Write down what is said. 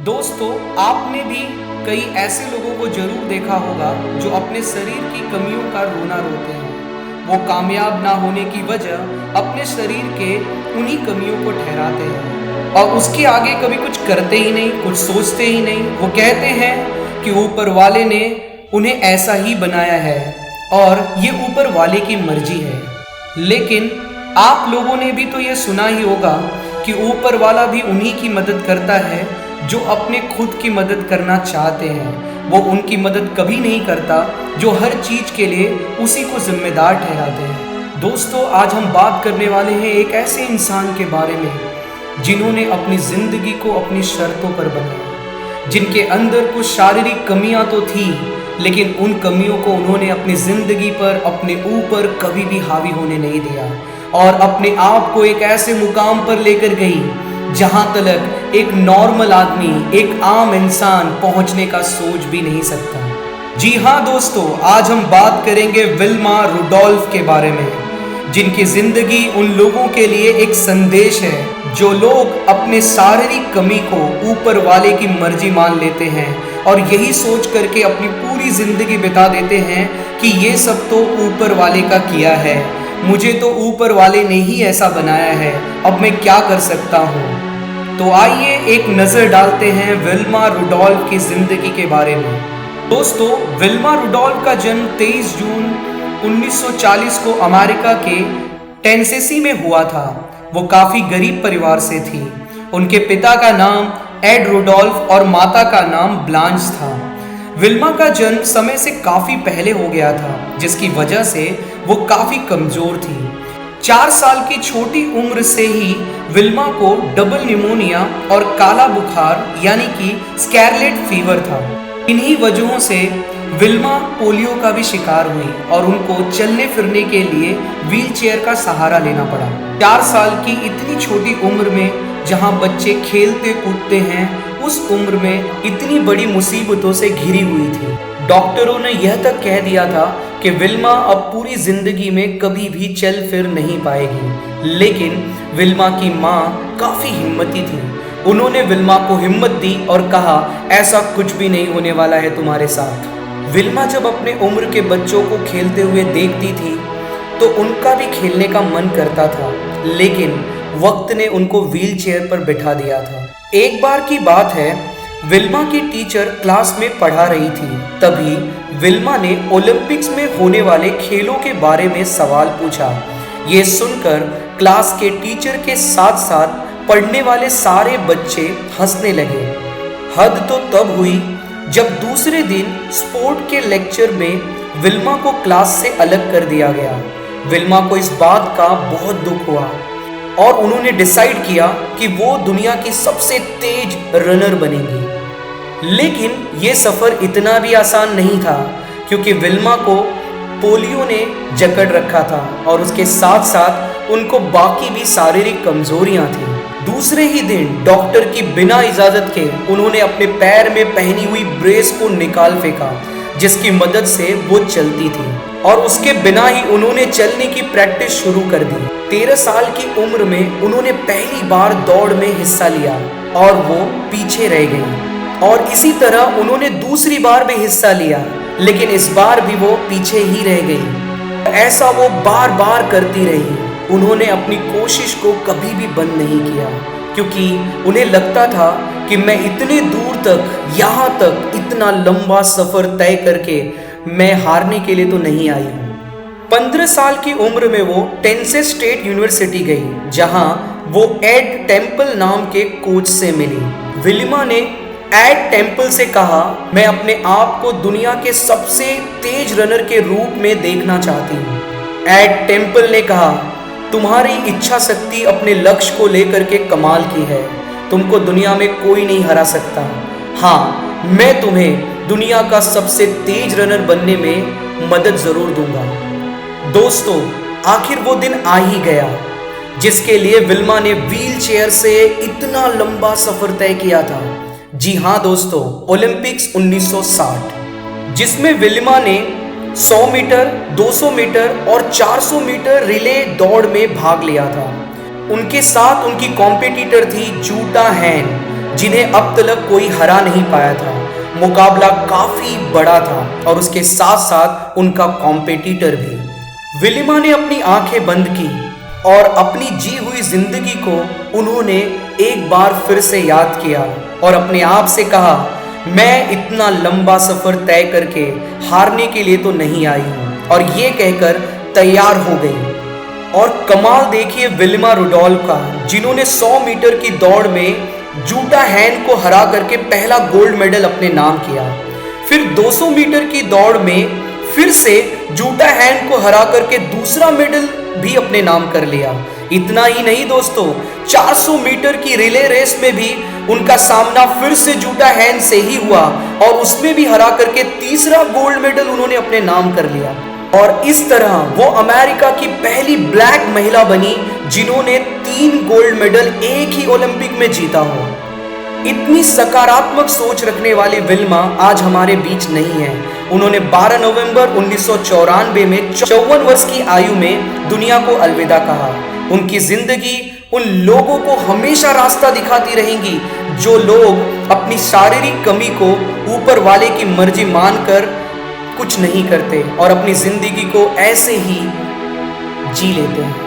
दोस्तों, आपने भी कई ऐसे लोगों को जरूर देखा होगा जो अपने शरीर की कमियों का रोना रोते हैं। वो कामयाब ना होने की वजह अपने शरीर के उन्हीं कमियों को ठहराते हैं और उसके आगे कभी कुछ करते ही नहीं, कुछ सोचते ही नहीं। वो कहते हैं कि ऊपर वाले ने उन्हें ऐसा ही बनाया है और ये ऊपर वाले की मर्जी है। लेकिन आप लोगों ने भी तो ये सुना ही होगा कि ऊपर वाला भी उन्हीं की मदद करता है जो अपने खुद की मदद करना चाहते हैं। वो उनकी मदद कभी नहीं करता जो हर चीज के लिए उसी को जिम्मेदार ठहराते हैं। दोस्तों, आज हम बात करने वाले हैं एक ऐसे इंसान के बारे में जिन्होंने अपनी जिंदगी को अपनी शर्तों पर बनाया, जिनके अंदर कुछ शारीरिक कमियां तो थी, लेकिन उन कमियों को उन्होंने अपनी जिंदगी पर, अपने ऊपर कभी भी हावी होने नहीं दिया और अपने आप को एक ऐसे मुकाम पर लेकर गई जहां तक एक नॉर्मल आदमी, एक आम इंसान पहुंचने का सोच भी नहीं सकता। जी हाँ दोस्तों, आज हम बात करेंगे विल्मा रुडोल्फ के बारे में, जिनकी जिंदगी उन लोगों के लिए एक संदेश है जो लोग अपने शारीरिक कमी को ऊपर वाले की मर्जी मान लेते हैं और यही सोच करके अपनी पूरी जिंदगी बिता देते हैं कि ये सब तो ऊपर वाले का किया है, मुझे तो ऊपर वाले ने ही ऐसा बनाया है, अब मैं क्या कर सकता हूँ। तो आइए एक नज़र डालते हैं विल्मा रुडोल्फ की जिंदगी के बारे में। दोस्तों, विल्मा रुडोल्फ का जन्म 23 जून 1940 को अमेरिका के टेनेसी में हुआ था। वो काफ़ी गरीब परिवार से थी। उनके पिता का नाम एड रुडोल्फ और माता का नाम ब्लांच था। विल्मा का जन्म समय से काफ़ी पहले हो गया था, जिसकी वजह से वो काफ़ी कमज़ोर थी। 4 साल की छोटी उम्र से ही विल्मा को डबल निमोनिया और काला बुखार यानी कि स्कारलेट फीवर था। इन्हीं वजहों से विल्मा पोलियो का भी शिकार हुई और उनको चलने फिरने के लिए व्हीलचेयर का सहारा लेना पड़ा। 4 साल की इतनी छोटी उम्र में जहां बच्चे खेलते कूदते हैं, उस उम्र में इतनी बड़ी मुसीबतों से घिरी हुई थी। डॉक्टरों ने यह तक कह दिया था कि विल्मा अब पूरी जिंदगी में कभी भी चल फिर नहीं पाएगी। लेकिन विल्मा की माँ काफ़ी हिम्मती थी। उन्होंने विल्मा को हिम्मत दी और कहा, ऐसा कुछ भी नहीं होने वाला है तुम्हारे साथ। विल्मा जब अपने उम्र के बच्चों को खेलते हुए देखती थी तो उनका भी खेलने का मन करता था, लेकिन वक्त ने उनको व्हील चेयर पर बिठा दिया था। एक बार की बात है, विल्मा की टीचर क्लास में पढ़ा रही थी। तभी विल्मा ने ओलंपिक्स में होने वाले खेलों के बारे में सवाल पूछा। ये सुनकर क्लास के टीचर के साथ साथ पढ़ने वाले सारे बच्चे हंसने लगे। हद तो तब हुई जब दूसरे दिन स्पोर्ट के लेक्चर में विल्मा को क्लास से अलग कर दिया गया। विल्मा को इस बात का बहुत दुख हुआ और उन्होंने डिसाइड किया कि वो दुनिया की सबसे तेज रनर बनेंगी। लेकिन ये सफ़र इतना भी आसान नहीं था, क्योंकि विल्मा को पोलियो ने जकड़ रखा था और उसके साथ साथ उनको बाकी भी शारीरिक कमजोरियां थीं। दूसरे ही दिन डॉक्टर की बिना इजाज़त के उन्होंने अपने पैर में पहनी हुई ब्रेस को निकाल फेंका, जिसकी मदद से वो चलती थी और उसके बिना ही उन्होंने चलने की प्रैक्टिस शुरू कर दी। 13 साल की उम्र में उन्होंने पहली बार दौड़ में हिस्सा लिया और वो पीछे रह गई और इसी तरह उन्होंने दूसरी बार भी हिस्सा लिया, लेकिन इस बार भी वो पीछे ही रह गई। ऐसा वो बार बार करती रही। उन्होंने अपनी कोशिश को कभी भी बंद नहीं किया, क्योंकि उन्हें लगता था कि मैं इतने दूर तक, यहाँ तक इतना लंबा सफ़र तय करके मैं हारने के लिए तो नहीं आई हूँ। 15 साल की उम्र में वो टेनेसी स्टेट यूनिवर्सिटी गई, जहाँ वो एड टेम्पल नाम के कोच से मिली। विल्मा ने एड टेम्पल से कहा, मैं अपने आप को दुनिया के सबसे तेज रनर के रूप में देखना चाहती हूँ। एड टेम्पल ने कहा, तुम्हारी इच्छा शक्ति अपने लक्ष्य को लेकर के कमाल की है, तुमको दुनिया में कोई नहीं हरा सकता। हाँ, मैं तुम्हें दुनिया का सबसे तेज रनर बनने में मदद जरूर दूंगा। दोस्तों, आखिर वो दिन आ ही गया जिसके लिए विल्मा ने व्हील चेयर से इतना लंबा सफर तय किया था। जी हाँ दोस्तों, ओलंपिक्स 1960, जिसमें विल्मा ने 100 मीटर, 200 मीटर और 400 मीटर रिले दौड़ में भाग लिया था। उनके साथ उनकी कॉम्पिटिटर थी जूटा हैन, जिन्हें अब तक कोई हरा नहीं पाया था। मुकाबला काफी बड़ा था और उसके साथ साथ उनका कॉम्पिटिटर भी। विलिमा ने अपनी आंखें बंद की और अपनी जी हुई जिंदगी को उन्होंने एक बार फिर से याद किया और अपने आप से कहा, मैं इतना लंबा सफर तय करके हारने के लिए तो नहीं आई हूं। और ये कहकर तैयार हो गई। और कमाल देखिए विलिमा रुडोल्फ का, जिन्होंने 100 मीटर की दौड़ में जूटा हैन को हरा करके पहला गोल्ड मेडल अपने नाम किया। फिर 200 मीटर की दौड़ में फिर से जूटा हैन को हरा करके दूसरा मेडल भी अपने नाम कर लिया। इतना ही नहीं दोस्तों, 400 मीटर की रिले रेस में भी उनका सामना फिर से जूटा हैन से ही हुआ और उसमें भी हरा करके तीसरा गोल्ड मेडल उन्होंने अपने नाम कर लिया। और इस तरह वो अमेरिका की पहली ब्लैक महिला बनी जिन्होंने 3 गोल्ड मेडल एक ही ओलंपिक में जीता हो। इतनी सकारात्मक सोच रखने वाली विल्मा आज हमारे बीच नहीं है। उन्होंने 12 नवंबर 1994 में 54 वर्ष की आयु में दुनिया को अलविदा कहा। उनकी जिंदगी उन लोगों को हमेशा रास्ता दिखाती रहेंगी जो लोग अपनी शारीरिक कमी को ऊपर वाले की मर्जी मानकर कुछ नहीं करते और अपनी जिंदगी को ऐसे ही जी लेते हैं।